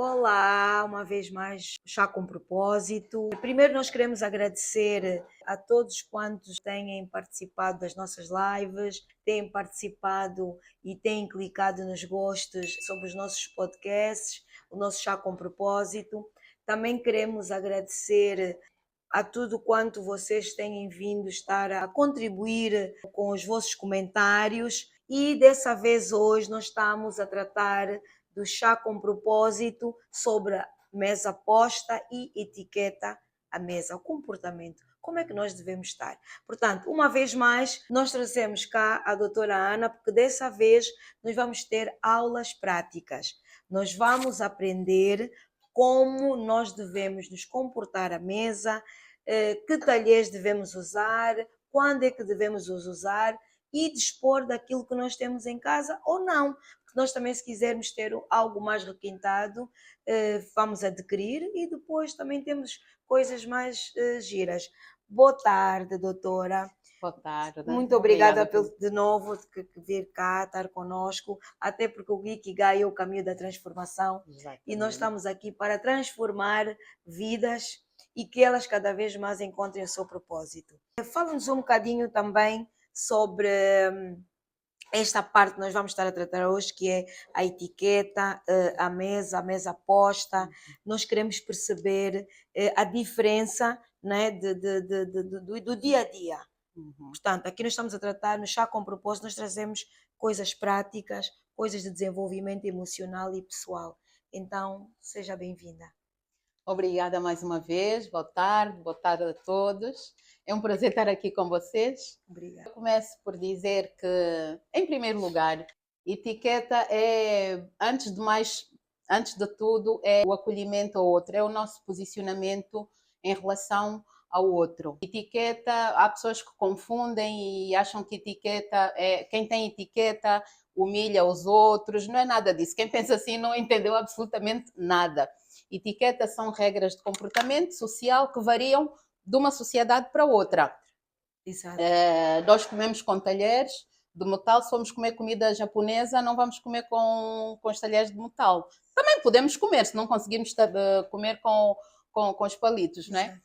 Olá, uma vez mais, Chá com Propósito. Primeiro, nós queremos agradecer a todos quantos têm participado das nossas lives, têm participado e têm clicado nos gostos sobre os nossos podcasts, o nosso Chá com Propósito. Também queremos agradecer a tudo quanto vocês têm vindo estar a contribuir com os vossos comentários. E dessa vez, hoje, nós estamos a tratar do chá com propósito sobre a mesa posta e etiqueta à mesa, o comportamento. Como é que nós devemos estar? Portanto, uma vez mais, nós trazemos cá a doutora Ana, porque dessa vez nós vamos ter aulas práticas. Nós vamos aprender como nós devemos nos comportar à mesa, que talheres devemos usar, quando é que devemos os usar e dispor daquilo que nós temos em casa ou não. Porque nós também, se quisermos ter algo mais requintado, vamos adquirir e depois também temos coisas mais giras. Boa tarde, doutora. Boa tarde. Muito obrigada de novo de vir cá, estar conosco, até porque o Ikigai é o caminho da transformação. Exatamente. E nós estamos aqui para transformar vidas e que elas cada vez mais encontrem o seu propósito. Fala-nos um bocadinho também sobre esta parte que nós vamos estar a tratar hoje, que é a etiqueta, a mesa posta. Nós queremos perceber a diferença, né, do dia a dia. Portanto, aqui nós estamos a tratar, no Chá com Propósito, nós trazemos coisas práticas, coisas de desenvolvimento emocional e pessoal. Então, seja bem-vinda. Obrigada mais uma vez, boa tarde a todos. É um prazer estar aqui com vocês. Obrigada. Eu começo por dizer que, em primeiro lugar, etiqueta é, antes de tudo, é o acolhimento ao outro, é o nosso posicionamento em relação ao outro. Etiqueta, há pessoas que confundem e acham que etiqueta é quem tem etiqueta humilha os outros, não é nada disso. Quem pensa assim não entendeu absolutamente nada. Etiquetas são regras de comportamento social que variam de uma sociedade para outra. Exato. Nós comemos com talheres de metal, se formos comer comida japonesa, não vamos comer com os talheres de metal. Também podemos comer, se não conseguirmos comer com os palitos, não é?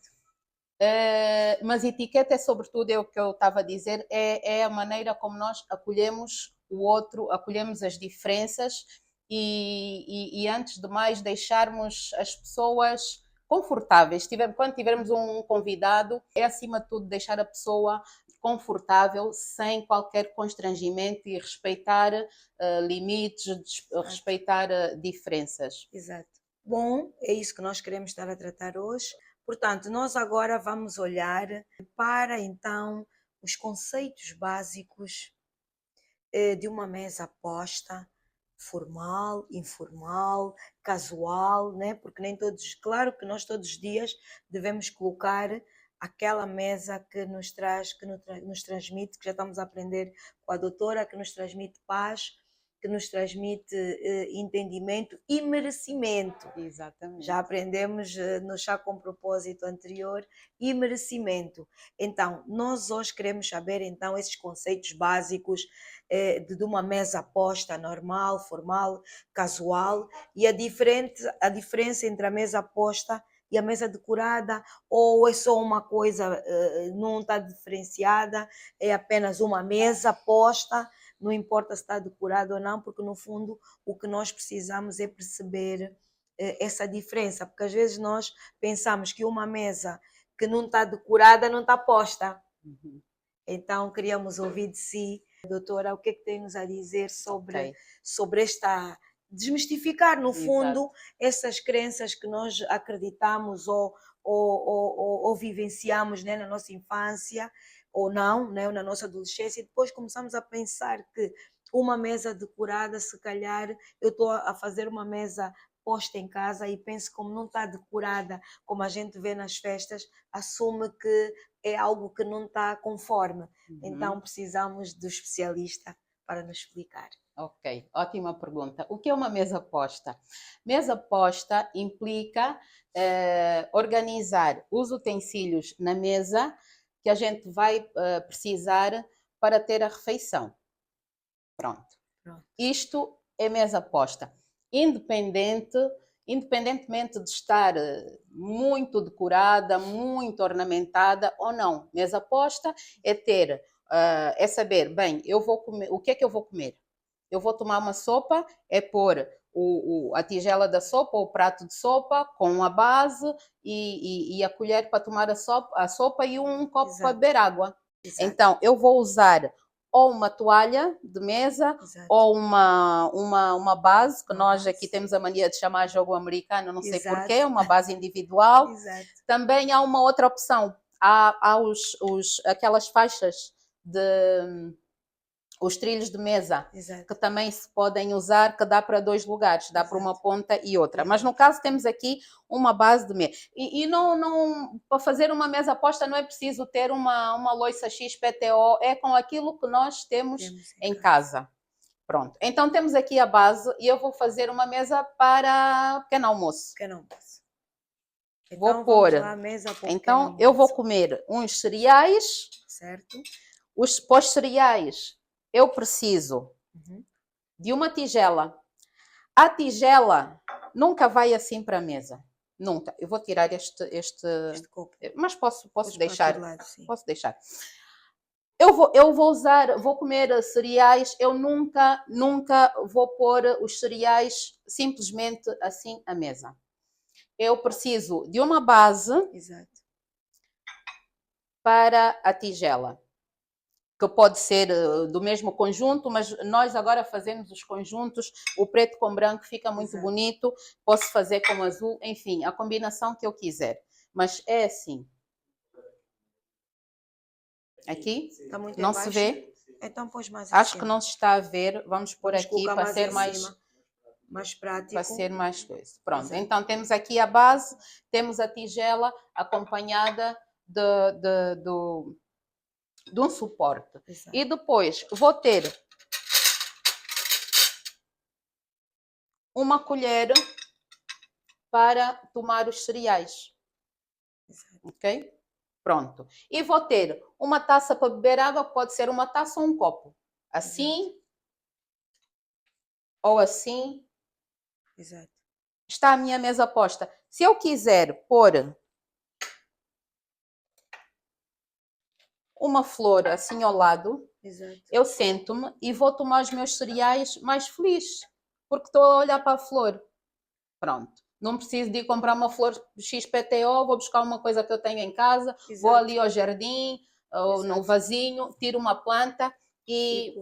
Mas etiqueta é sobretudo, é o que eu estava a dizer, é a maneira como nós acolhemos o outro, acolhemos as diferenças e antes de mais deixarmos as pessoas confortáveis. Quando tivermos um convidado, é acima de tudo deixar a pessoa confortável, sem qualquer constrangimento e respeitar limites, respeitar diferenças. Exato. Bom, é isso que nós queremos estar a tratar hoje. Portanto, nós agora vamos olhar para, então, os conceitos básicos de uma mesa posta, formal, informal, casual, né? Porque nem todos, claro que nós todos os dias devemos colocar aquela mesa que nos traz, nos transmite, que já estamos a aprender com a doutora, que nos transmite paz, que nos transmite entendimento e merecimento. Exatamente. Já aprendemos no Chá com Propósito anterior, e merecimento. Então, nós hoje queremos saber então esses conceitos básicos de uma mesa posta normal, formal, casual, e a diferença entre a mesa posta e a mesa decorada, ou é só uma coisa, não está diferenciada, é apenas uma mesa posta, não importa se está decorada ou não, porque no fundo o que nós precisamos é perceber essa diferença, porque às vezes nós pensamos que uma mesa que não está decorada não está posta. Então queríamos ouvir de si, doutora, o que é que tem-nos a dizer sobre esta... desmistificar, no fundo, essas crenças que nós acreditamos ou vivenciamos, né, na nossa infância, ou não, né, na nossa adolescência, e depois começamos a pensar que uma mesa decorada, se calhar eu estou a fazer uma mesa posta em casa e penso, como não está decorada, como a gente vê nas festas, assume que é algo que não está conforme. Então precisamos do especialista para nos explicar. Ok, ótima pergunta. O que é uma mesa posta? Mesa posta implica organizar os utensílios na mesa que a gente vai precisar para ter a refeição. Pronto. Isto é mesa posta. Independente independentemente de estar muito decorada, muito ornamentada ou não. Mesa posta é ter, é saber, bem, eu vou comer, o que é que eu vou comer? Eu vou tomar uma sopa, é pôr a tigela da sopa, ou o prato de sopa, com a base e a colher para tomar a sopa e um copo Exato. para beber água. Exato. Então, eu vou usar ou uma toalha de mesa, Exato. ou uma base, que Uma nós base. aqui temos a mania de chamar jogo americano, não sei Exato. porquê, uma base individual. Exato. Também há uma outra opção, há aquelas faixas os trilhos de mesa, Exato. que também se podem usar, que dá para 2 lugares, dá para uma ponta e outra. Exato. Mas no caso temos aqui uma base de mesa. E não, para fazer uma mesa posta não é preciso ter uma louça XPTO, é com aquilo que nós temos em casa. Pronto, então temos aqui a base e eu vou fazer uma mesa para pequeno almoço. Pequeno almoço. Vou Então, pôr. vamos lá, a mesa para o Então pequeno eu vou almoço. comer uns cereais. Certo. Para os cereais eu preciso Uhum. de uma tigela. A tigela nunca vai assim para a mesa. Nunca. Eu vou tirar este Este copo. mas posso Podes deixar. pôr do lado, sim. Posso deixar. Eu vou comer cereais, eu nunca vou pôr os cereais simplesmente assim à mesa. Eu preciso de uma base. Exato. Para a tigela, que pode ser do mesmo conjunto, mas nós agora fazemos os conjuntos, o preto com branco fica muito Exato. bonito, posso fazer com azul, enfim, a combinação que eu quiser. Mas é assim. Aqui, Está muito não embaixo? se vê? Então pôs mais Acho em que cima. não se está a ver, vamos pôr Vamos aqui colocar para ser mais em cima. Mais prático. Para ser mais coisa. Pronto, Exato. então temos aqui a base, temos a tigela acompanhada de um suporte. Exato. E depois vou ter uma colher para tomar os cereais. Exato. Ok? Pronto. E vou ter uma taça para beber água, pode ser uma taça ou um copo. Assim. Exato. Ou assim. Exato. Está a minha mesa posta. Se eu quiser pôr uma flor assim ao lado, exato, eu sento-me e vou tomar os meus cereais mais feliz, porque estou a olhar para a flor. Pronto. Não preciso de ir comprar uma flor XPTO, vou buscar uma coisa que eu tenho em casa, exato, vou ali ao jardim, ou no vasinho, tiro uma planta e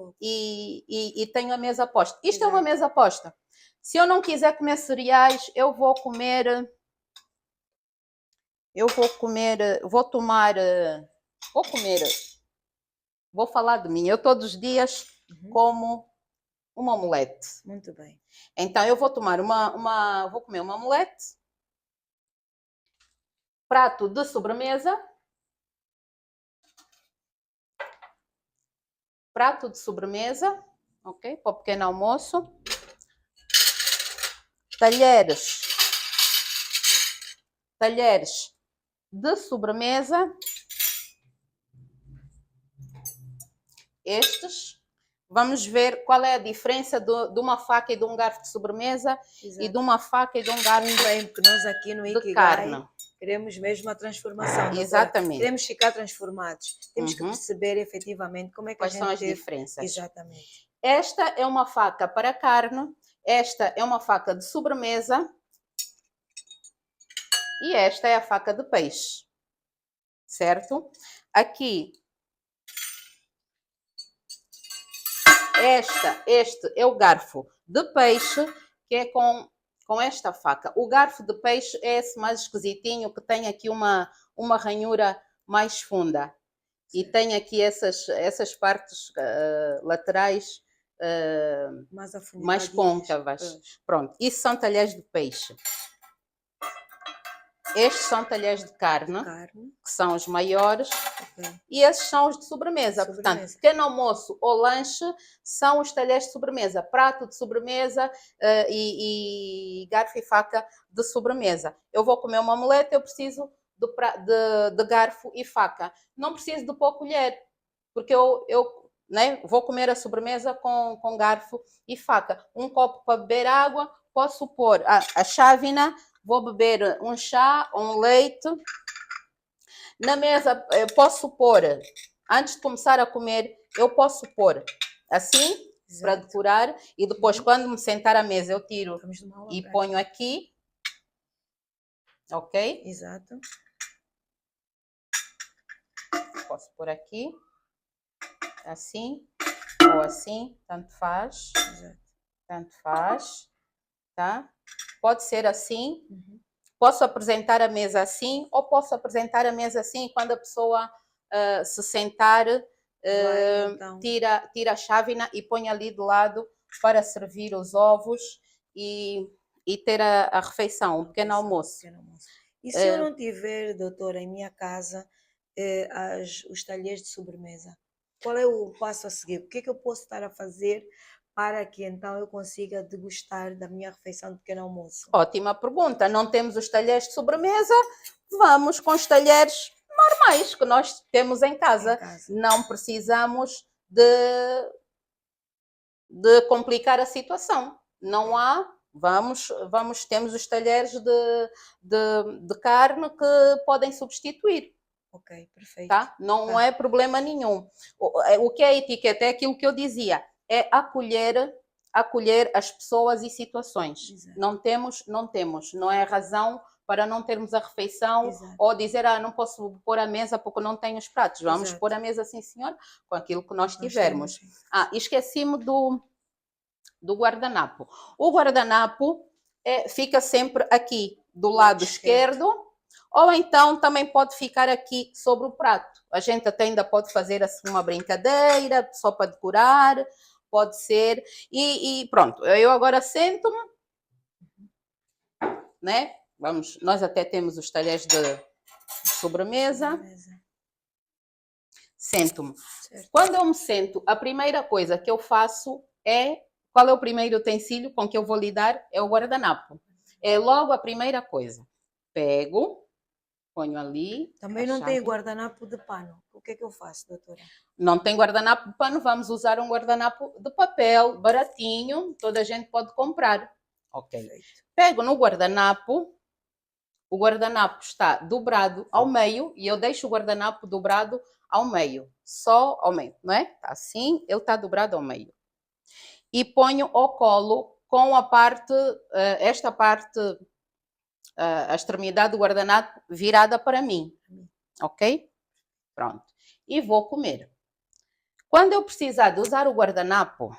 tenho a mesa posta. Isto exato, é uma mesa posta. Se eu não quiser comer cereais, vou falar de mim. Eu todos os dias como uma omelete. Muito bem. Então eu vou tomar vou comer uma omelete, prato de sobremesa, ok, para o pequeno almoço, talheres de sobremesa, estes. Vamos ver qual é a diferença de uma faca e de um garfo de sobremesa. Exato, e de uma faca e de um garfo bem, porque nós aqui no Ikigai carne. Queremos mesmo a transformação. Doutora. Exatamente. Queremos ficar transformados. Temos que perceber efetivamente como é que quais a gente são as diferenças. Exatamente. Esta é uma faca para carne, esta é uma faca de sobremesa e esta é a faca de peixe, certo? Aqui, este é o garfo de peixe, que é com esta faca. O garfo de peixe é esse mais esquisitinho, que tem aqui uma ranhura mais funda. E tem aqui essas partes laterais mais côncavas. Pronto, isso são talheres de peixe. Estes são talheres de carne, que são os maiores, e esses são os de sobremesa. Portanto, pequeno almoço ou lanche são os talheres de sobremesa. Prato de sobremesa e garfo e faca de sobremesa. Eu vou comer uma omelete, eu preciso de garfo e faca. Não preciso de pôr colher, porque vou comer a sobremesa com garfo e faca. Um copo para beber água, posso pôr a chávena, vou beber um chá, um leite. Na mesa, posso pôr, antes de começar a comer, eu posso pôr assim, para decorar, e depois, quando me sentar à mesa, eu tiro e ponho aqui. Ok? Exato. Posso pôr aqui, assim, ou assim, tanto faz. Exato. Tanto faz, tá? Pode ser assim. Posso apresentar a mesa assim, ou posso apresentar a mesa assim, quando a pessoa se sentar, Então. tira a chávena e põe ali do lado para servir os ovos e ter a refeição, um pequeno almoço. E se eu não tiver, doutora, em minha casa, os talheres de sobremesa? Qual é o passo a seguir? O que é que eu posso estar a fazer para que então eu consiga degustar da minha refeição de pequeno almoço? Ótima pergunta. Não temos os talheres de sobremesa, vamos com os talheres normais que nós temos em casa. Não precisamos de complicar a situação. Não há. Temos os talheres de carne que podem substituir. Ok, perfeito. Tá? Não é problema nenhum. O que é a etiqueta? É aquilo que eu dizia. É acolher as pessoas e situações. Exato. Não temos. Não é razão para não termos a refeição. Exato. Ou dizer, não posso pôr a mesa porque não tenho os pratos. Vamos Exato. pôr a mesa, sim senhor, com aquilo que nós tivermos. Esqueci-me do guardanapo. O guardanapo fica sempre aqui, do lado esquerdo, ou então também pode ficar aqui sobre o prato. A gente até ainda pode fazer assim uma brincadeira, só para decorar, pode ser. E pronto, eu agora sento-me, né? Nós até temos os talheres de sobremesa. Sento-me. Quando eu me sento, a primeira coisa que eu faço qual é o primeiro utensílio com que eu vou lidar? É o guardanapo. É logo a primeira coisa. Pego, ponho ali. Também não tem guardanapo de pano. O que é que eu faço, doutora? Não tem guardanapo de pano, vamos usar um guardanapo de papel, baratinho, toda a gente pode comprar. Ok. Perfeito. Pego no guardanapo, o guardanapo está dobrado ao meio e eu deixo o guardanapo dobrado ao meio, só ao meio, não é? Está assim, ele está dobrado ao meio. E ponho ao colo com a parte, esta parte, a extremidade do guardanapo virada para mim, ok? Pronto. E vou comer. Quando eu precisar de usar o guardanapo,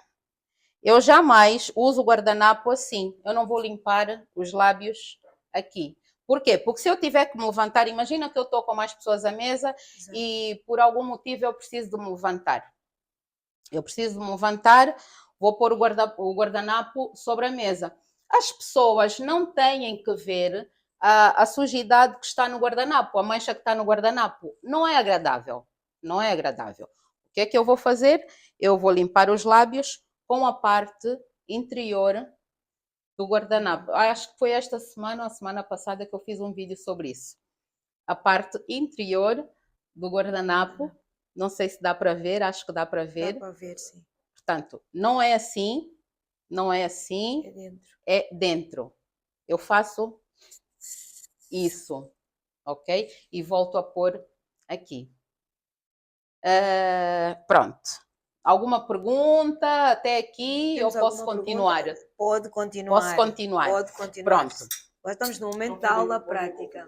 eu jamais uso o guardanapo assim. Eu não vou limpar os lábios aqui. Por quê? Porque se eu tiver que me levantar, imagina que eu estou com mais pessoas à mesa. Exato. E por algum motivo eu preciso de me levantar. Vou pôr o guardanapo sobre a mesa. As pessoas não têm que ver a sujidade que está no guardanapo, a mancha que está no guardanapo. Não é agradável. Não é agradável. O que é que eu vou fazer? Eu vou limpar os lábios com a parte interior do guardanapo. Acho que foi esta semana ou a semana passada que eu fiz um vídeo sobre isso. A parte interior do guardanapo. Não sei se dá para ver, acho que dá para ver. Dá para ver, sim. Portanto, não é assim, é dentro. Eu faço isso, ok? E volto a pôr aqui. Pronto. Alguma pergunta até aqui? Ou posso continuar? Pode continuar. Posso continuar. Pode continuar. Pronto. Agora estamos no momento da aula prática.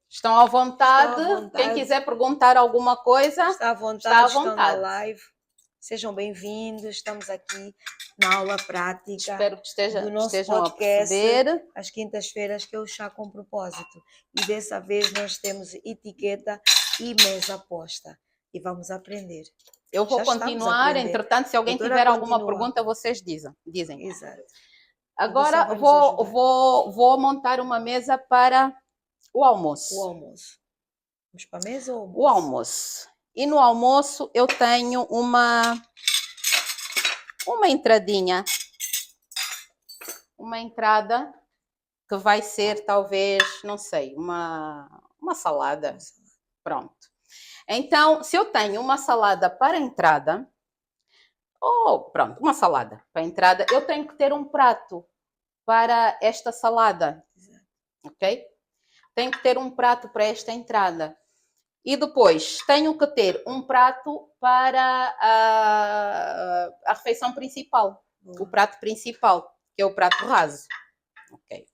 Estão à vontade. Quem quiser perguntar alguma coisa, está à vontade. Estão na live. Sejam bem-vindos. Estamos aqui na aula prática. Espero que do nosso estejam podcast, a perceber. Às quintas-feiras, que é o Chá com Propósito. E dessa vez nós temos etiqueta e mesa posta. E vamos aprender. Eu vou continuar. Entretanto, se alguém tiver alguma pergunta, vocês dizem. Exato. Agora vou montar uma mesa para o almoço. O almoço. Vamos para a mesa ou almoço? O almoço. E no almoço eu tenho uma entradinha. Uma entrada que vai ser talvez, não sei, uma salada. Pronto. Então, se eu tenho uma salada para entrada, Ou, pronto, uma salada para a entrada. Eu tenho que ter um prato para esta salada, Exato. ok? Tenho que ter um prato para esta entrada. E depois tenho que ter um prato para a refeição principal. Boa. O prato principal, que é o prato raso. Ok.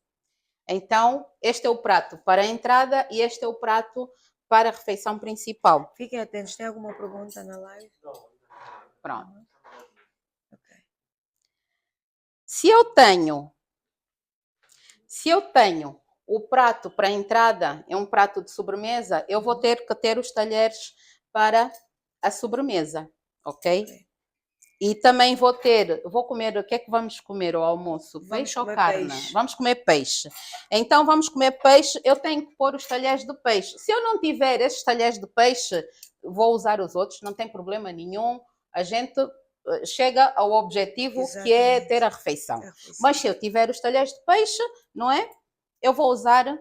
Então, este é o prato para a entrada e este é o prato para a refeição principal. Fiquem atentos, tem alguma pergunta na live? Pronto. Ok. Se eu tenho o prato para a entrada, é um prato de sobremesa, eu vou ter que ter os talheres para a sobremesa, ok? E também vou comer, o que é que vamos comer ao almoço? Vamos Peixe ou comer carne? peixe. Vamos comer peixe. Então vamos comer peixe, eu tenho que pôr os talheres de peixe. Se eu não tiver esses talheres de peixe, vou usar os outros, não tem problema nenhum. A gente chega ao objetivo, que é Exatamente. ter a refeição. A refeição. Mas se eu tiver os talheres de peixe, não é? Eu vou usar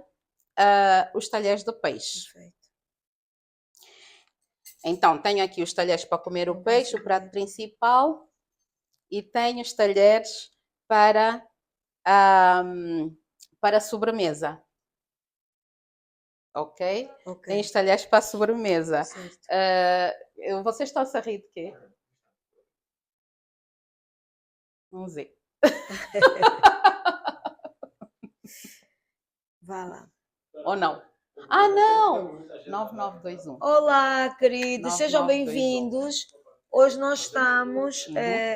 os talheres de peixe. Perfeito. Então, tenho aqui os talheres para comer o peixe, o prato principal, e tenho os talheres para a sobremesa. Ok? Tenho os talheres para a sobremesa. Vocês estão a rir de quê? Vamos ver. Vá lá. Ou não? Ah, não! 9921. Olá, queridos, sejam 9921. bem-vindos. Hoje nós estamos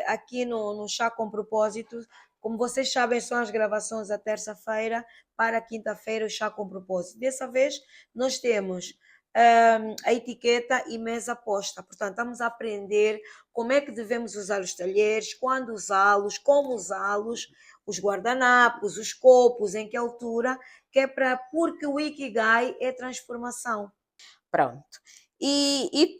aqui no Chá com Propósito. Como vocês sabem, são as gravações da terça-feira para a quinta-feira, o Chá com Propósito. Dessa vez, nós temos a etiqueta e mesa posta. Portanto, estamos a aprender como é que devemos usar os talheres, quando usá-los, como usá-los, os guardanapos, os copos, em que altura, que é porque o Ikigai é transformação. Pronto. E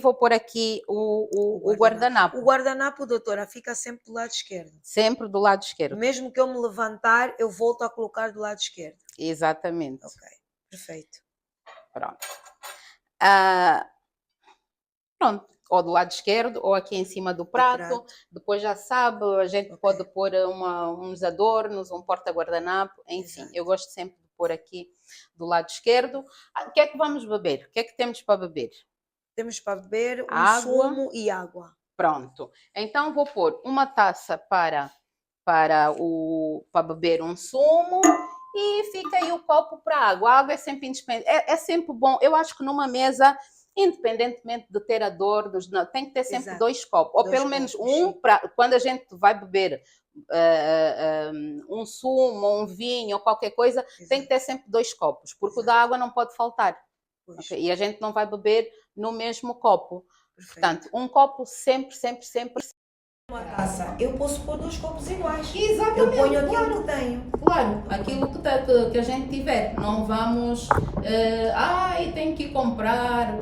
vou pôr aqui o guardanapo. O guardanapo, doutora, fica sempre do lado esquerdo. Sempre do lado esquerdo. Mesmo que eu me levantar, eu volto a colocar do lado esquerdo. Exatamente. Ok, perfeito. Pronto. Pronto. Ou do lado esquerdo, ou aqui em cima do prato. Depois já sabe, a gente pode pôr uns adornos, um porta-guardanapo, enfim. Exato. Eu gosto sempre de pôr aqui do lado esquerdo. O que é que vamos beber? O que é que temos para beber? Temos para beber água, sumo e água. Pronto. Então vou pôr uma taça para beber um sumo e fica aí o copo para água. A água é sempre indispensável. É sempre bom. Eu acho que numa mesa, independentemente de ter adornos, tem que ter sempre Exato. 2 copos. Ou pelo menos um, quando a gente vai beber um sumo, ou um vinho, ou qualquer coisa, Exato. Tem que ter sempre 2 copos, porque Exato. O da água não pode faltar. Okay? E a gente não vai beber no mesmo copo. Perfeito. Portanto, um copo sempre. Uma taça, eu posso pôr 2 copos iguais. Exatamente. Eu ponho aquilo que tenho. Claro, aquilo que a gente tiver. Não vamos, tenho que comprar.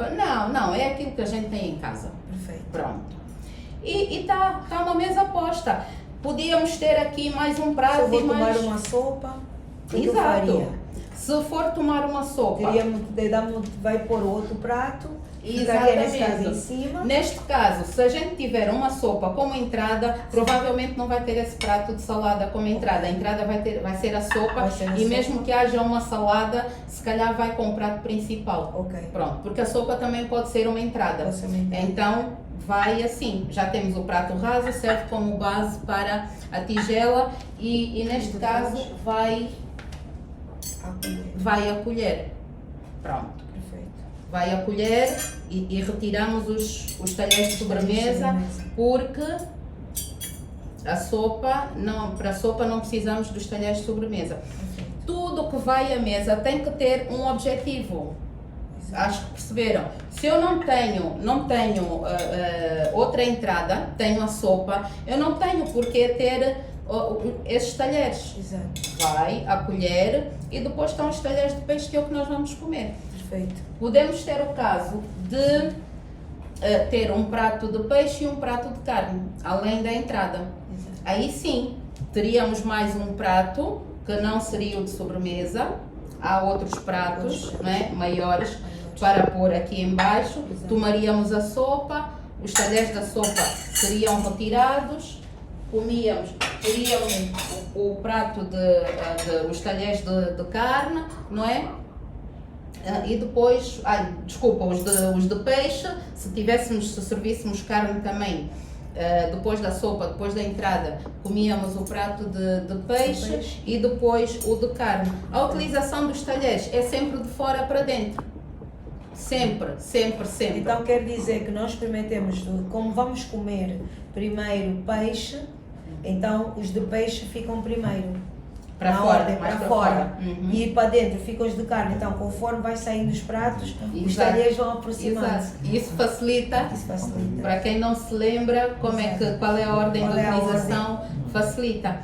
Não, é aquilo que a gente tem em casa. Perfeito. Pronto. E tá uma mesa posta. Podíamos ter aqui mais um prato. Se eu vou tomar uma sopa, Exato. Se for tomar uma sopa, vai pôr outro prato. Exatamente. Em cima. Neste caso, se a gente tiver uma sopa como entrada, provavelmente não vai ter esse prato de salada como entrada. A entrada vai ser a sopa e mesmo que haja uma salada, se calhar vai com o prato principal. Ok. Pronto, porque a sopa também pode ser uma entrada. Então, vai assim. Já temos o prato raso, serve como base para a tigela e neste caso vai a colher. Pronto. Vai a colher e retiramos os talheres de sobremesa, porque para a sopa não precisamos dos talheres de sobremesa. Tudo que vai à mesa tem que ter um objetivo. Acho que perceberam. Se eu não tenho outra entrada, tenho a sopa, eu não tenho por que ter esses talheres. Exato. Vai a colher e depois estão os talheres de peixe, que é o que nós vamos comer. Perfeito. Podemos ter o caso de ter um prato de peixe e um prato de carne, além da entrada. Exato. Aí sim, teríamos mais um prato, que não seria o de sobremesa. Há outros pratos, né, maiores para pôr aqui em baixo. Exato. Tomaríamos a sopa, os talheres da sopa seriam retirados, teríamos o prato os talheres de carne, não é? E depois, desculpa, os de peixe, se servíssemos carne também, depois da sopa, depois da entrada, comíamos o prato de peixe e depois o de carne. A utilização dos talheres é sempre de fora para dentro. Sempre, sempre, sempre. Então quer dizer que nós prometemos, como vamos comer primeiro peixe, então os de peixe ficam primeiro. Para fora, mais para fora. E para dentro ficam os de carne. Então, conforme vai saindo os pratos, os talheres vão aproximando. Isso facilita. Para quem não se lembra qual é a ordem de utilização, facilita.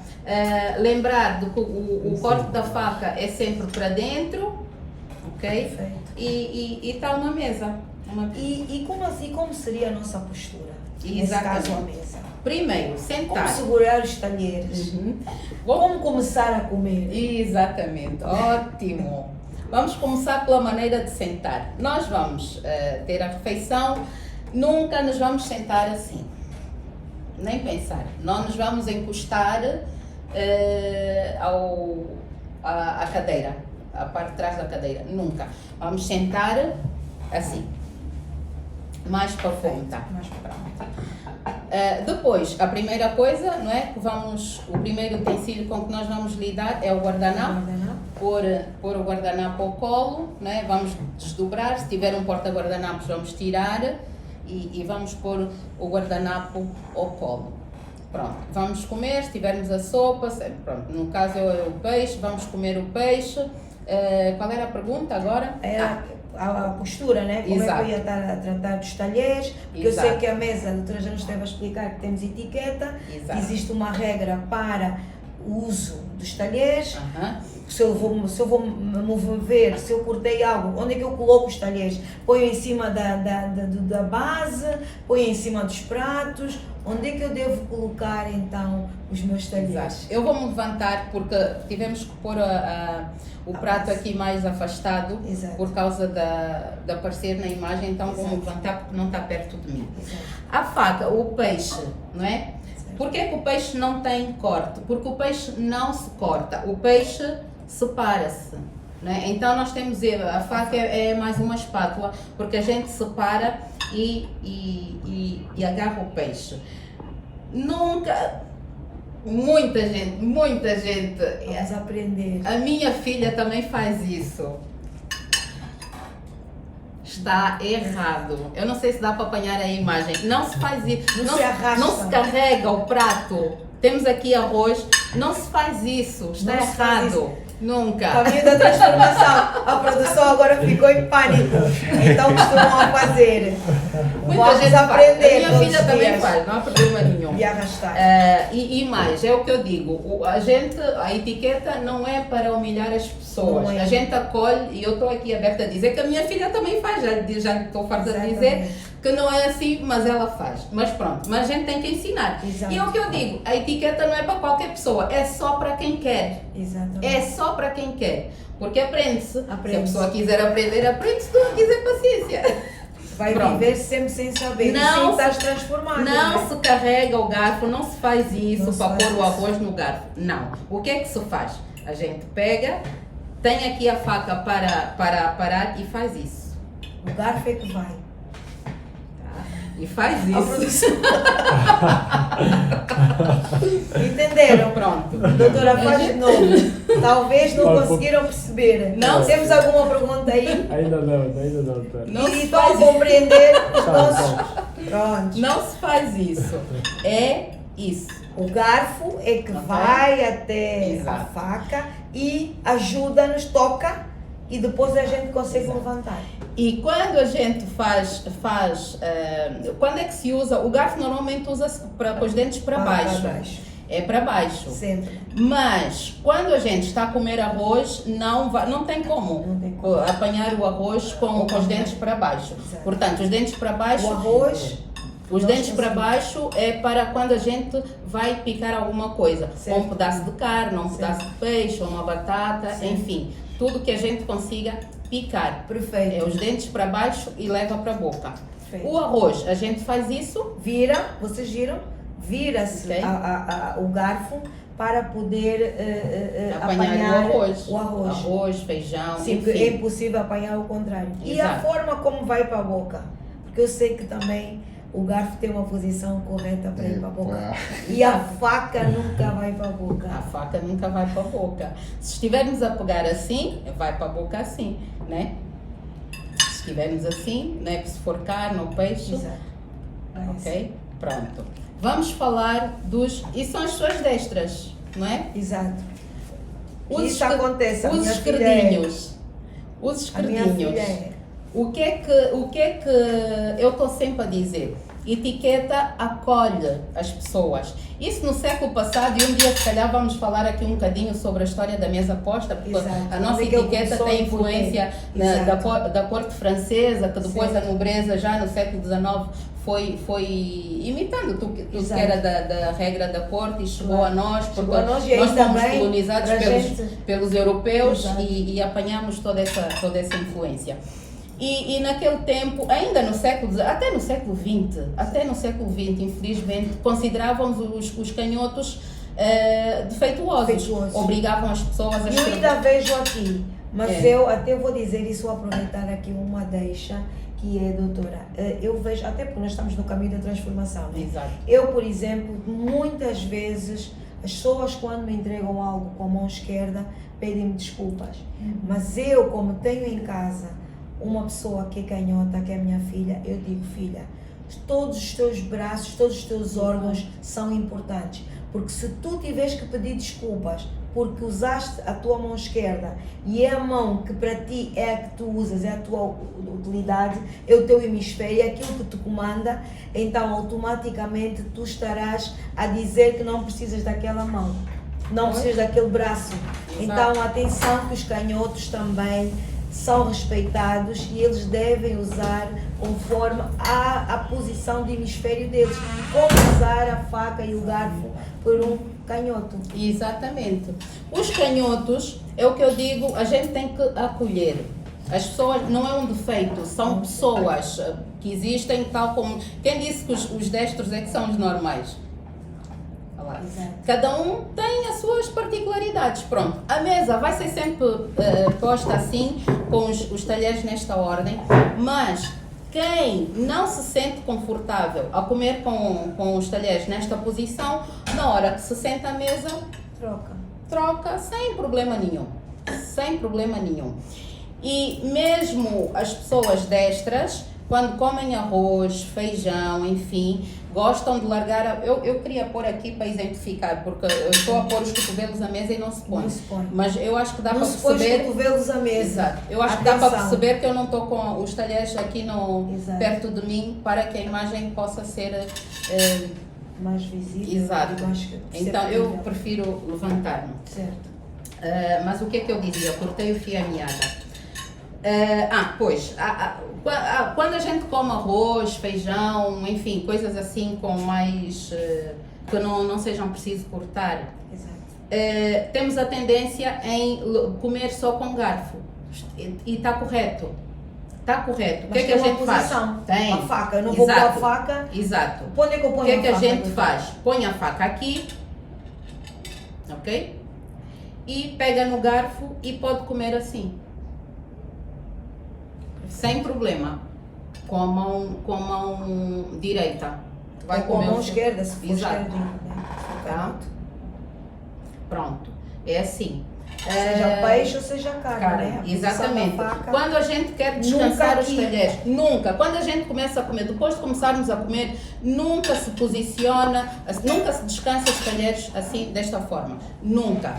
Lembrar de que o corte da faca é sempre para dentro, ok? Perfeito. E está uma mesa. E como seria a nossa postura? Exatamente. Nesse caso, a mesa. Primeiro, sentar. Como segurar os talheres? Como começar a comer? Exatamente, ótimo. Vamos começar pela maneira de sentar. Nós vamos ter a refeição, nunca nos vamos sentar assim, nem pensar. Não nos vamos encostar à cadeira, à parte de trás da cadeira, nunca. Vamos sentar assim, mais para a ponta. Depois, a primeira coisa, não é, o primeiro utensílio com que nós vamos lidar é o guardanapo. Pôr o guardanapo ao colo, não é? Vamos desdobrar, se tiver um porta-guardanapos vamos tirar e vamos pôr o guardanapo ao colo. Pronto, vamos comer, se tivermos a sopa, pronto, no caso é o peixe, vamos comer o peixe. Qual era a pergunta agora? A postura, né? Como Exato. é que eu ia estar a tratar dos talheres, porque Exato. eu sei que a mesa, a doutora já nos esteve a explicar que temos etiqueta, Exato. existe uma regra para o uso dos talheres. Se eu vou me mover, se eu cortei algo, onde é que eu coloco os talheres? Ponho em cima da base, ponho em cima dos pratos, onde é que eu devo colocar então os meus talheres? Exato. Eu vou-me levantar porque tivemos que pôr o prato aqui mais afastado. Exato. Por causa de aparecer na imagem, então vou-me levantar porque não está perto de mim. Exato. A faca, o peixe, não é? Por que o peixe não tem corte? Porque o peixe não se corta, o peixe separa-se. Não é? Então nós temos, a faca é mais uma espátula, porque a gente separa e agarra o peixe. Nunca, muita gente, Vamos aprender. a minha filha também faz isso. Está errado. Eu não sei se dá para apanhar a imagem. Não se faz isso. Não se arrasta. Não se carrega o prato. Temos aqui arroz. Não se faz isso. Está Não se faz errado. isso. Nunca. Caminho da transformação. A produção agora ficou em pânico. Então costumam fazer. Vamos aprender. A minha todos filha os também dias. faz. Não há problema nenhum. E arrastar. E mais, é o que eu digo, a etiqueta não é para humilhar as pessoas, Não é. a gente acolhe, e eu estou aqui aberta a dizer que a minha filha também faz, já estou farta de dizer que não é assim, mas ela faz, mas pronto, mas a gente tem que ensinar. Exato. E é o que eu digo, a etiqueta não é para qualquer pessoa, é só para quem quer, Exatamente. é só para quem quer, porque aprende-se, se a Aprende-se. pessoa quiser aprender, aprende, se tu não quiser paciência. Vai Pronto. viver sempre sem saber. Não e sem estar transformado. Não né? se carrega o garfo, não se faz isso Não se para faz pôr o isso. arroz no garfo. Não. O que é que se faz? A gente pega, tem aqui a faca para parar e faz isso. O garfo é que vai. E faz A isso. produção. Entenderam? Pronto. Doutora, faz de novo. Talvez não conseguiram perceber. Não. Temos alguma pergunta aí? Ainda não. Tá. Não E se estão a faz compreender os Tá, nossos... tá. Pronto. Não se faz isso. É isso. O garfo é que Ok. vai até Exato. a faca e ajuda-nos, toca e depois a gente consegue levantar. E quando a gente faz quando é que se usa? O garfo normalmente usa-se com os dentes para baixo. É para baixo. Sempre. Mas quando a gente está a comer arroz, não tem como, Não tem como. apanhar o arroz com os dentes para baixo. Exato. Portanto, os dentes para baixo, O arroz, os nós dentes para conseguimos. baixo é para quando a gente vai picar alguma coisa, Certo. ou um pedaço de carne, ou um Certo. pedaço de peixe, ou uma batata, Certo. enfim, tudo que a gente consiga picar. perfeito. É os dentes para baixo e leva para a boca. Perfeito. O arroz, a gente faz isso. Vira, vocês viram? Vira-se Ok. o garfo para poder Apanhar o arroz. o arroz. Arroz, feijão, Sim, enfim. porque é impossível apanhar o contrário. E a Exato. forma como vai para a boca? Porque eu sei que também o garfo tem uma posição correta para ir para a boca. E a faca nunca vai para a boca. A faca nunca vai para a boca. Se estivermos a pegar assim, vai para a boca assim, né? Se estivermos assim, né? Se for carne ou peixe, Exato. Vai assim. ok? Pronto. Vamos falar dos... E são as suas destras, não é? Exato. Os Isso acontece. A Os minha filha é- esquerdinhos. Os A minha esquerdinhos. filha é. O que é que eu estou sempre a dizer? Etiqueta acolhe as pessoas. Isso no século passado, e um dia se calhar vamos falar aqui um bocadinho sobre a história da mesa posta, porque Exato. a nossa Onde é que ele etiqueta começou tem e porquê? influência Exato. da corte francesa, que depois Sim. a nobreza já no século XIX foi imitando tudo que Exato. era da regra da corte e chegou Claro. a nós, porque Chegou a nós e nós ainda fomos bem colonizados pra pelos, gente. pelos europeus Exato. e apanhamos toda essa influência. E naquele tempo, ainda no século, até no século XX, infelizmente, consideravam-os os canhotos defeituosos. Defeituosos. Obrigavam as pessoas a E eu escrever. ainda vejo aqui, mas É. eu até vou dizer isso, vou aproveitar aqui uma deixa, que é, doutora, eu vejo, até porque nós estamos no caminho da transformação, né? Exato. Eu, por exemplo, muitas vezes, as pessoas quando me entregam algo com a mão esquerda, pedem-me desculpas. Mas eu, como tenho em casa uma pessoa que é canhota, que é minha filha, eu digo, filha, todos os teus braços, todos os teus órgãos são importantes. Porque se tu tiveres que pedir desculpas porque usaste a tua mão esquerda e é a mão que para ti é a que tu usas, é a tua utilidade, é o teu hemisfério, é aquilo que te comanda, então automaticamente tu estarás a dizer que não precisas daquela mão, não precisas daquele braço. Então atenção que os canhotos também são respeitados e eles devem usar conforme a posição do hemisfério deles, como usar a faca e o garfo por um canhoto. Exatamente. Os canhotos, é o que eu digo, a gente tem que acolher. As pessoas, não é um defeito, são pessoas que existem tal como... Quem disse que os destros é que são os normais? Olha lá. Exato. Cada um tem as suas particularidades. Pronto, a mesa vai ser sempre posta assim, com os talheres nesta ordem, mas quem não se sente confortável a comer com os talheres nesta posição, na hora que se senta à mesa, troca sem problema nenhum. Sem problema nenhum. E mesmo as pessoas destras, quando comem arroz, feijão, enfim, gostam de largar... Eu queria pôr aqui para exemplificar, porque eu estou a pôr os cotovelos à mesa e não se põe. Não se põe. Mas eu acho que dá Não para se põe os perceber... cotovelos à mesa. Exato. Eu acho que dá para Atenção. perceber que eu não estou com os talheres aqui Exato. perto de mim, para que a imagem possa ser... Mais visível. Exato. Eu acho que Então eu percebível. prefiro levantar-me. Certo. Mas o que é que eu dizia? Cortei o fio à meada. Quando a gente come arroz, feijão, enfim, coisas assim com mais... que não sejam preciso cortar, Exato. temos a tendência em comer só com garfo. E está correto. Está correto. O que é que a gente faz? Tem. A faca. Eu não vou pôr a Exato. faca. Exato. Onde é que eu ponho O que é que a faca, gente doutora? faz? Põe a faca aqui, ok? E pega no garfo e pode comer assim. Sem problema. Com a mão direita. Ou com a mão esquerda, se for Exato. esquerdinho, né? Tá? Pronto. É assim. Seja peixe ou seja carne, né? A posição Exatamente. da faca. Quando a gente quer descansar Nunca os aqui. talheres, nunca. Quando a gente começa a comer, depois de começarmos a comer, nunca se posiciona, nunca se descansa os talheres assim, desta forma. Nunca.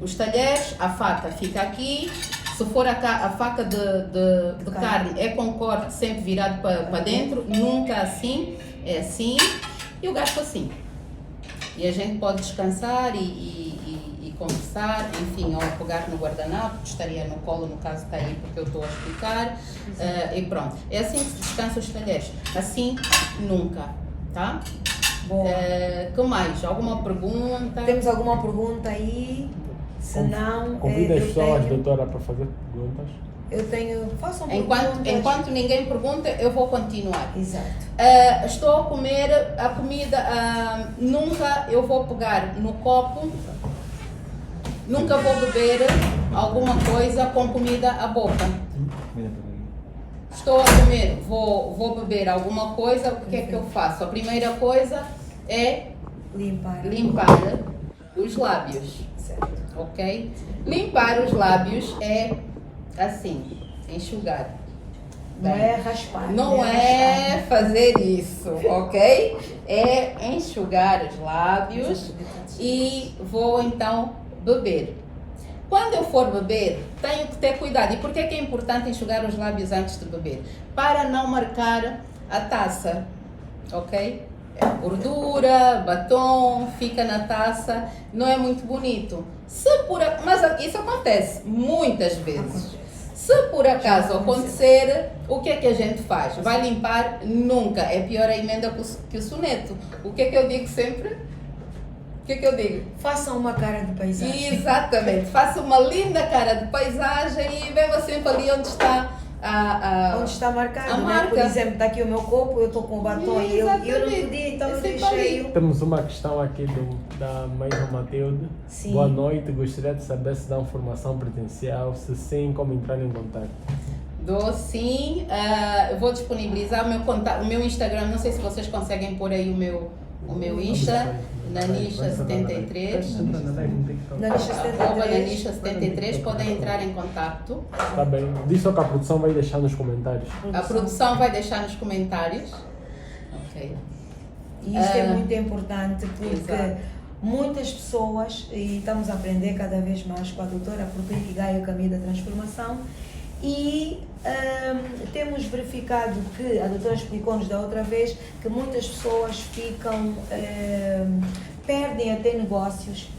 Os talheres, a faca fica aqui. Se for a faca de carne, é com corte sempre virado para dentro, nunca assim, é assim. E o garfo assim. E a gente pode descansar e conversar, enfim, ou pegar no guardanapo, que estaria no colo, no caso está aí porque eu estou a explicar, e pronto. É assim que se descansa os talheres, assim nunca, tá? Boa. Que mais? Alguma pergunta? Temos alguma pergunta aí? Se não, Convida eu as pessoas, tenho... doutora, para fazer perguntas. Eu tenho. Façam Enquanto perguntas. ninguém pergunta, eu vou continuar. Exato. Estou a comer a comida, nunca eu vou pegar no copo, nunca vou beber alguma coisa com comida à boca. Estou a comer, vou beber alguma coisa, o que é que eu faço? A primeira coisa é limpar os lábios, Certo. ok? Limpar os lábios é assim, enxugar. Não é raspar. Não é fazer isso, ok? É enxugar os lábios e vou então beber. Quando eu for beber, tenho que ter cuidado. E por que é importante enxugar os lábios antes de beber? Para não marcar a taça, ok? Gordura, batom, fica na taça, não é muito bonito. Mas isso acontece muitas vezes. Se por acaso acontecer, o que é que a gente faz? Vai limpar? Nunca. É pior a emenda que o soneto. O que é que eu digo sempre? O que é que eu digo? Façam uma cara de paisagem. Exatamente. Faça uma linda cara de paisagem e beba sempre ali onde está onde está marcado, a né? marca. Por exemplo, está aqui o meu copo, eu estou com o batom e eu não Exatamente. podia, então É eu sempre deixei-o. Temos uma questão aqui da Maíra Matilde. Sim. Boa noite, gostaria de saber se dão formação presencial, se sim, como entrar em contato. Dou sim, eu vou disponibilizar o meu contato, o meu Instagram, não sei se vocês conseguem pôr aí o meu Insta, Nanisha73. Nanisha73. Nanisha73, podem entrar em contato. Tá bem. Diz só que a produção vai deixar nos comentários. A produção vai deixar nos comentários. Ok. E isto é muito importante porque Exato. muitas pessoas, e estamos a aprender cada vez mais com a doutora, porque o Ikigai é o caminho da transformação, e temos verificado que, a doutora explicou-nos da outra vez, que muitas pessoas ficam, perdem até negócios,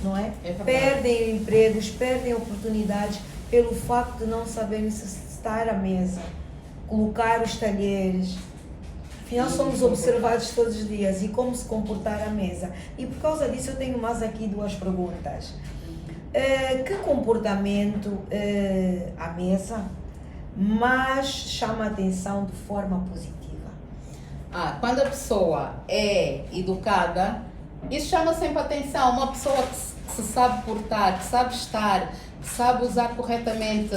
não é? É verdade. Perdem empregos, perdem oportunidades pelo facto de não saberem se estar à mesa, colocar os talheres. Afinal, somos observados todos os dias e como se comportar à mesa. E por causa disso eu tenho mais aqui duas perguntas. Que comportamento à mesa mais chama a atenção de forma positiva? Quando a pessoa é educada, isso chama sempre atenção. Uma pessoa que se sabe portar, que sabe estar, que sabe usar corretamente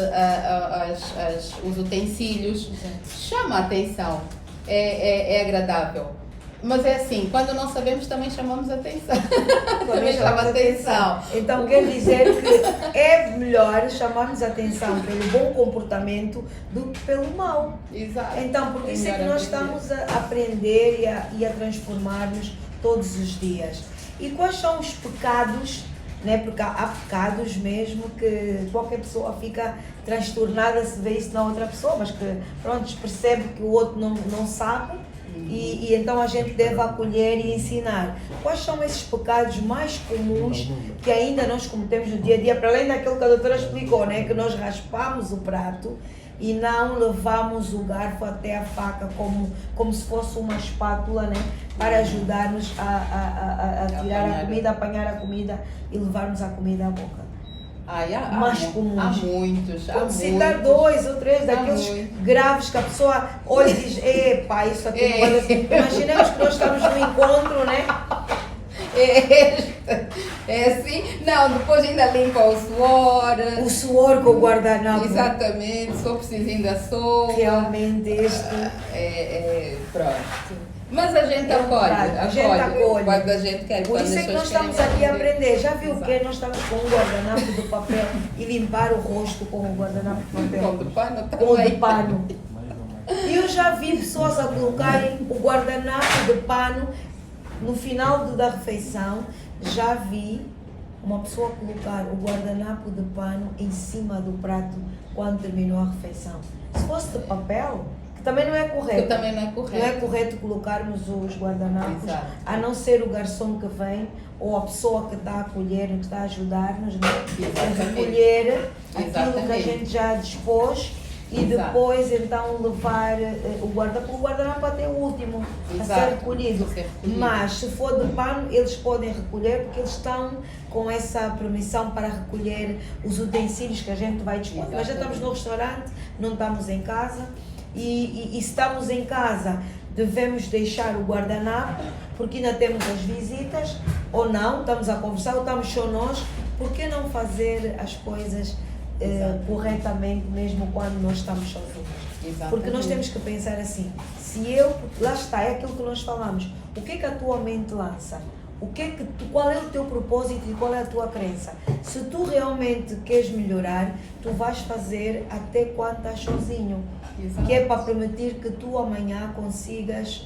os utensílios, chama a atenção. É agradável. Mas é assim, quando não sabemos também chamamos atenção. Também chama atenção. Então quer dizer que é melhor chamarmos atenção pelo bom comportamento do que pelo mau. Exato. Então, porque isso é que nós estamos a aprender e a transformar-nos todos os dias. E quais são os pecados, né? Porque há pecados mesmo que qualquer pessoa fica transtornada se vê isso na outra pessoa, mas que pronto, percebe que o outro não sabe. E então a gente deve acolher e ensinar. Quais são esses pecados mais comuns que ainda nós cometemos no dia a dia, para além daquilo que a doutora explicou, né? Que nós raspamos o prato e não levamos o garfo até a faca como se fosse uma espátula, né? Para ajudar-nos a tirar a comida, apanhar a comida e levarmos a comida à boca. Mais comuns. Há muitos. Pode citar 2 ou 3 daqueles graves que a pessoa olha e diz: epá, isso aqui não vai assim. Imaginemos que nós estamos num encontro, né? É assim? Não, depois ainda limpa o suor. O suor com o guardanapo. Exatamente, se for preciso ainda sou. Realmente este. Pronto. Mas a gente acolhe, a gente acolhe. Quando a gente quer. Por isso é que nós estamos aqui a aprender. Já viu o que? Nós estamos com um guardanapo de papel e limpar o rosto com o guardanapo de papel. Com de pano Com o de também. pano. E eu já vi pessoas a colocarem o guardanapo de pano no final da refeição. Já vi uma pessoa colocar o guardanapo de pano em cima do prato quando terminou a refeição. Se fosse de papel, que também não é correto. Que também não é correto. Não é correto colocarmos os guardanapos, Exato. a não ser o garçom que vem ou a pessoa que está a acolher, que está a ajudar-nos, né? A Exatamente. recolher aquilo que a Exatamente. gente já dispôs e Exato. depois então levar o guardanapo, porque o guardanapo até é o último a ser recolhido. Mas se for de pano, eles podem recolher porque eles estão com essa permissão para recolher os utensílios que a gente vai dispor. Nós já estamos no restaurante, não estamos em casa e se estamos em casa devemos deixar o guardanapo porque ainda temos as visitas ou não, estamos a conversar ou estamos só nós. Por que não fazer as coisas corretamente mesmo quando nós estamos sozinhos? Exatamente. Porque nós temos que pensar assim, se eu, lá está, é aquilo que nós falamos, o que é que a tua mente lança? Qual é o teu propósito e qual é a tua crença? Se tu realmente queres melhorar, tu vais fazer até quando estás sozinho. Exato. Que é para permitir que tu amanhã consigas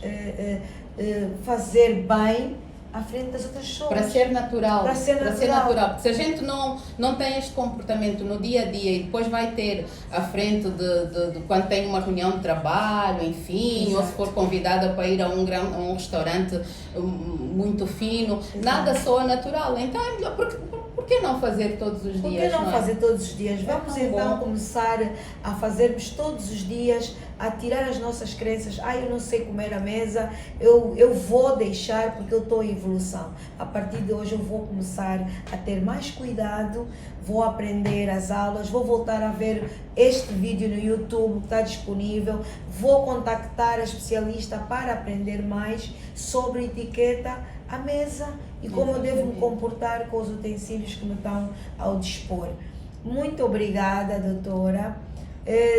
fazer bem à frente das outras pessoas. Para ser natural. Para ser natural. Porque se a gente não tem este comportamento no dia a dia e depois vai ter à frente de quando tem uma reunião de trabalho, enfim, ou se for convidada para ir a um restaurante muito fino, nada soa natural. Então é melhor, por que não fazer todos os dias? Por que não é? fazer todos os dias? Vamos então bom. começar a fazermos todos os dias, a tirar as nossas crenças. Eu não sei comer à mesa, eu vou deixar porque eu estou em evolução. A partir de hoje eu vou começar a ter mais cuidado, vou aprender as aulas, vou voltar a ver este vídeo no YouTube que está disponível, vou contactar a especialista para aprender mais sobre etiqueta à mesa e como eu devo me comportar com os utensílios que me estão ao dispor. Muito obrigada, doutora.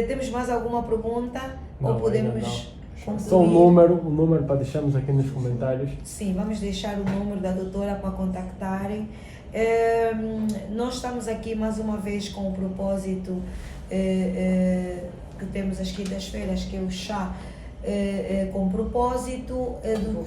Temos mais alguma pergunta? Não, ou podemos concluir? Só o número para deixarmos aqui nos comentários. Sim, vamos deixar o número da doutora para contactarem. Nós estamos aqui mais uma vez com o propósito que temos às quintas-feiras, que é o chá com propósito,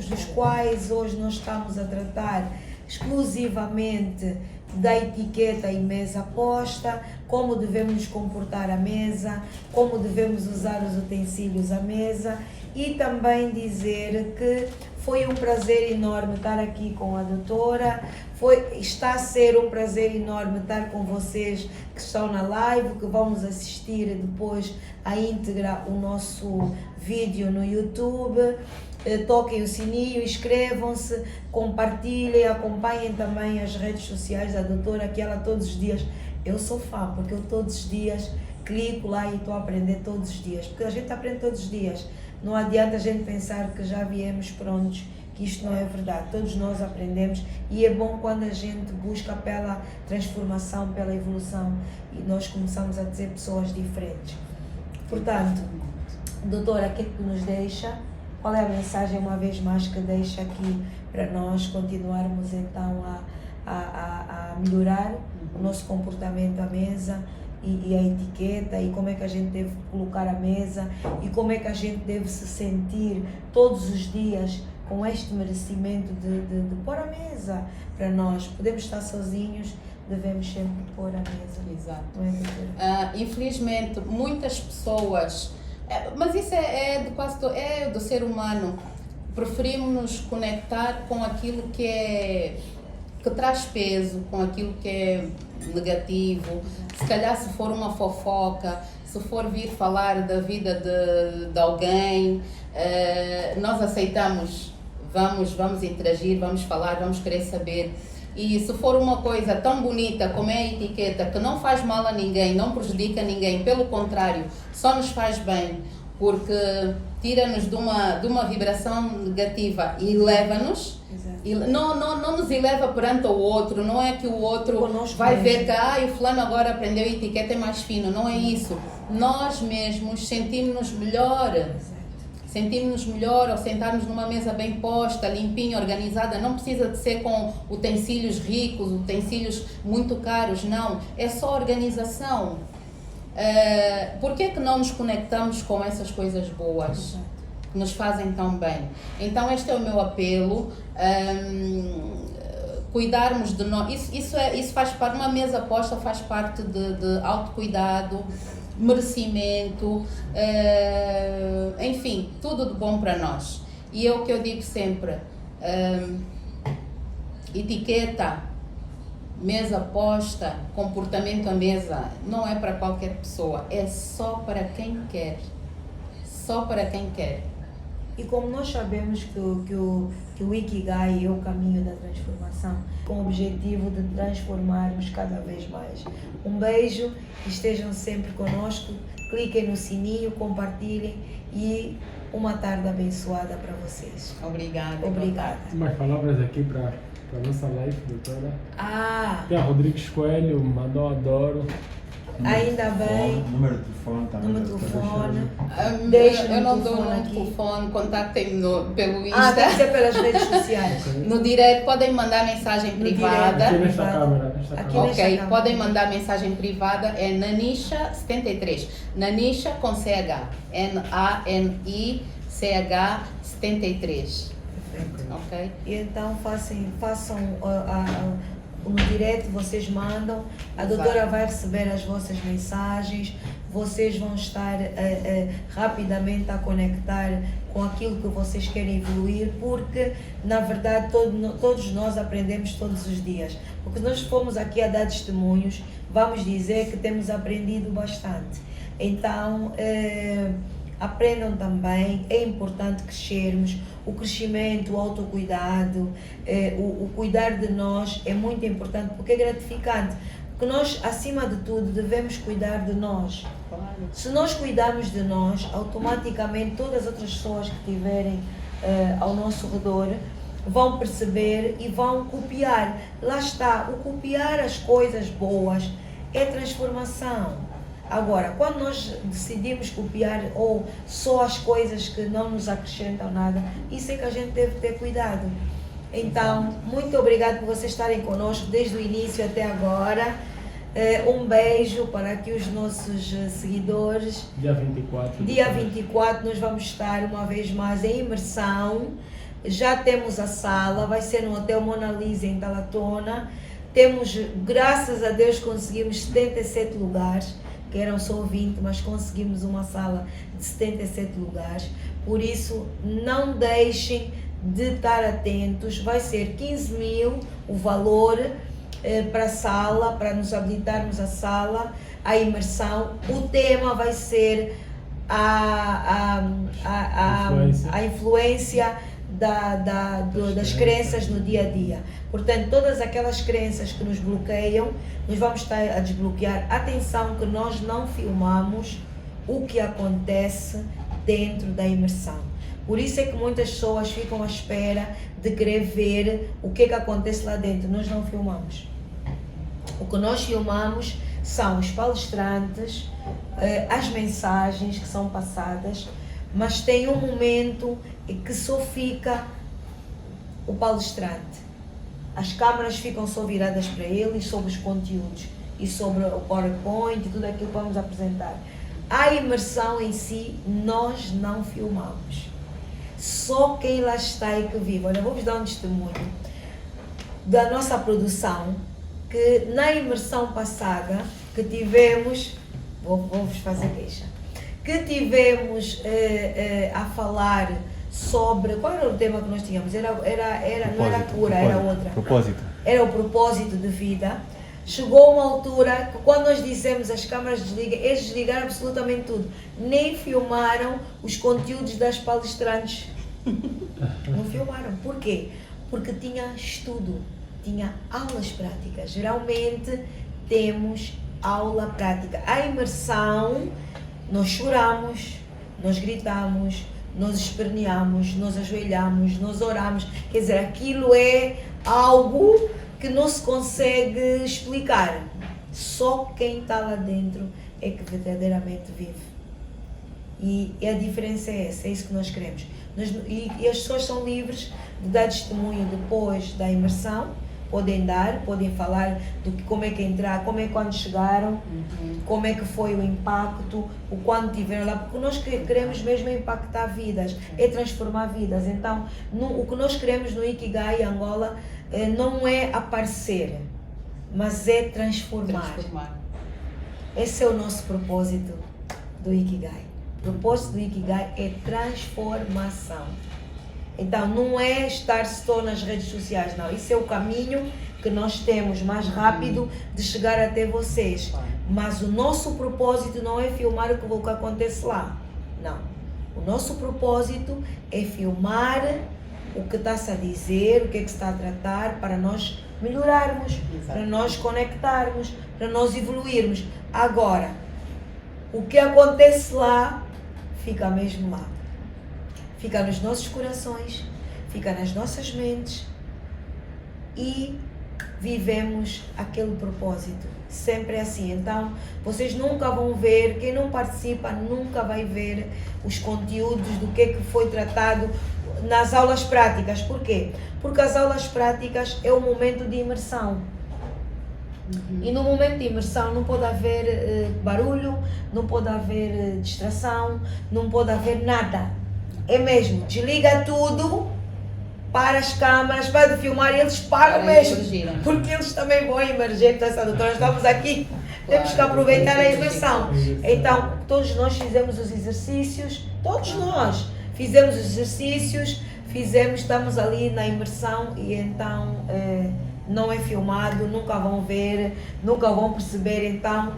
dos quais hoje nós estamos a tratar exclusivamente da etiqueta e mesa posta, como devemos nos comportar à mesa, como devemos usar os utensílios à mesa e também dizer que foi um prazer enorme estar aqui com a doutora, está a ser um prazer enorme estar com vocês que estão na live, que vamos assistir depois a íntegra o nosso vídeo no YouTube. Toquem o sininho, inscrevam-se, compartilhem, acompanhem também as redes sociais da doutora, que ela todos os dias, eu sou fã, porque eu todos os dias clico lá e estou a aprender todos os dias, porque a gente aprende todos os dias, não adianta a gente pensar que já viemos prontos, que isto não é verdade, todos nós aprendemos e é bom quando a gente busca pela transformação, pela evolução e nós começamos a ser pessoas diferentes. Portanto, doutora, o que é que nos deixa? Qual é a mensagem, uma vez mais, que deixa aqui para nós continuarmos então a melhorar o nosso comportamento à mesa e a etiqueta e como é que a gente deve colocar a mesa e como é que a gente deve se sentir todos os dias com este merecimento de pôr a mesa para nós. Podemos estar sozinhos, devemos sempre pôr a mesa. Exato. Não é, doutora? Infelizmente, muitas pessoas... Mas isso é de quase é do ser humano. Preferimos nos conectar com aquilo que traz peso, com aquilo que é negativo. Se calhar se for uma fofoca, se for vir falar da vida de alguém, nós aceitamos, vamos interagir, vamos falar, vamos querer saber. E se for uma coisa tão bonita como é a etiqueta, que não faz mal a ninguém, não prejudica ninguém, pelo contrário, só nos faz bem, porque tira-nos de uma vibração negativa e leva-nos, não nos eleva perante o outro, não é que o outro conosco vai mesmo. ver que o fulano agora aprendeu a etiqueta, é mais fino, não é isso. Nós mesmos sentimos-nos melhor. Sentimos-nos melhor ao sentarmos numa mesa bem posta, limpinha, organizada. Não precisa de ser com utensílios ricos, utensílios muito caros, não. É só organização. Por que não nos conectamos com essas coisas boas que nos fazem tão bem? Então este é o meu apelo. Cuidarmos de nós. Isso faz parte, uma mesa posta faz parte de autocuidado, merecimento, enfim, tudo de bom para nós. E é o que eu digo sempre, etiqueta mesa posta, comportamento à mesa, não é para qualquer pessoa, é só para quem quer. Só para quem quer. E como nós sabemos que o Ikigai é o caminho da transformação, com o objetivo de transformarmos cada vez mais. Um beijo, estejam sempre conosco, cliquem no sininho, compartilhem e uma tarde abençoada para vocês. Obrigada. Obrigada. Umas palavras aqui para a nossa live, doutora. Tem a Rodrigues Coelho, mandou adoro. Ainda bem. Número de telefone também. Número de telefone. Eu não dou o telefone, contactem-me pelo Insta. Tem que ser pelas redes sociais. No direct podem mandar mensagem privada. Aqui nesta câmera. Ok, podem mandar mensagem privada, é Nanisha73. Nanisha com CH. NANICH 73. Ok? E então façam no direct, vocês mandam, a doutora vai receber as vossas mensagens, vocês vão estar rapidamente a conectar com aquilo que vocês querem evoluir, porque na verdade todos nós aprendemos todos os dias. Porque nós fomos aqui a dar testemunhos, vamos dizer que temos aprendido bastante. Então, aprendam também, é importante crescermos, o crescimento, o autocuidado, o cuidar de nós é muito importante porque é gratificante, porque nós, acima de tudo, devemos cuidar de nós. Se nós cuidarmos de nós, automaticamente todas as outras pessoas que estiverem ao nosso redor vão perceber e vão copiar. Lá está, o copiar as coisas boas é transformação. Agora, quando nós decidimos copiar ou só as coisas que não nos acrescentam nada, isso é que a gente deve ter cuidado. Então, muito obrigado por vocês estarem conosco desde o início até agora. Um beijo para aqui os nossos seguidores. Dia 24. Dia 24 nós vamos estar uma vez mais em imersão. Já temos a sala, vai ser no Hotel Mona Lisa em Talatona. Temos, graças a Deus, conseguimos 77 lugares. Que eram só 20, mas conseguimos uma sala de 77 lugares. Por isso, não deixem de estar atentos. Vai ser 15 mil o valor para a sala, para nos habilitarmos a sala, a imersão. O tema vai ser a influência das crenças no dia a dia. Portanto, todas aquelas crenças que nos bloqueiam, nós vamos estar a desbloquear. Atenção que nós não filmamos o que acontece dentro da imersão. Por isso é que muitas pessoas ficam à espera de querer ver o que acontece lá dentro. Nós não filmamos. O que nós filmamos são os palestrantes, as mensagens que são passadas, mas tem um momento que só fica o palestrante. As câmaras ficam só viradas para ele e sobre os conteúdos e sobre o PowerPoint e tudo aquilo que vamos apresentar. A imersão em si, nós não filmamos. Só quem lá está e que vive. Olha, vou-vos dar um testemunho da nossa produção, que na imersão passada que tivemos, vou-vos fazer queixa, que tivemos a falar sobre, qual era o tema que nós tínhamos? Não era a cura, era outra. Propósito. Era o propósito de vida. Chegou uma altura que quando nós dissemos as câmaras desliguem, eles desligaram absolutamente tudo. Nem filmaram os conteúdos das palestrantes. Não filmaram. Por quê? Porque tinha estudo, tinha aulas práticas. Geralmente temos aula prática. A imersão, nós choramos, nós gritamos, nós esperneamos, nós ajoelhamos, nós oramos. Quer dizer, aquilo é algo que não se consegue explicar. Só quem está lá dentro é que verdadeiramente vive. E a diferença é essa, é isso que nós queremos. E as pessoas são livres de dar testemunho depois da imersão. Podem falar como é que entrar, como é quando chegaram, como é que foi o impacto, o quando tiveram lá, porque nós queremos mesmo impactar vidas, é transformar vidas. Então, o que nós queremos no Ikigai Angola não é aparecer, mas é transformar. Esse é o nosso propósito do Ikigai. O propósito do Ikigai é transformação. Então, não é estar só nas redes sociais, não. Isso é o caminho que nós temos mais rápido de chegar até vocês. Mas o nosso propósito não é filmar o que acontece lá. Não. O nosso propósito é filmar o que está-se a dizer, o que é que se está a tratar, para nós melhorarmos, para nós conectarmos, para nós evoluirmos. Agora, o que acontece lá, fica mesmo lá. Fica nos nossos corações, fica nas nossas mentes e vivemos aquele propósito. Sempre assim. Então, vocês nunca vão ver, quem não participa nunca vai ver os conteúdos do que foi tratado nas aulas práticas. Por quê? Porque as aulas práticas é o momento de imersão. E no momento de imersão não pode haver barulho, não pode haver distração, não pode haver nada. É mesmo, desliga tudo, para as câmaras, para filmar, e eles param mesmo, porque eles também vão emergir. Então, essa doutora, estamos aqui, temos que aproveitar a imersão. Então, todos nós fizemos os exercícios, todos nós fizemos os exercícios, estamos ali na imersão e então não é filmado, nunca vão ver, nunca vão perceber. Então,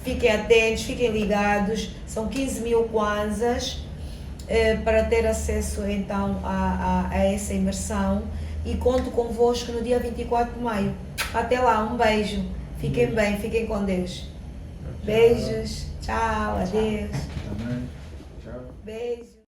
fiquem atentos, fiquem ligados, são 15 mil kwanzas. Para ter acesso então a essa imersão, e conto convosco no dia 24 de maio. Até lá, um beijo, fiquem bem, fiquem com Deus. Beijos, tchau, adeus. Beijo.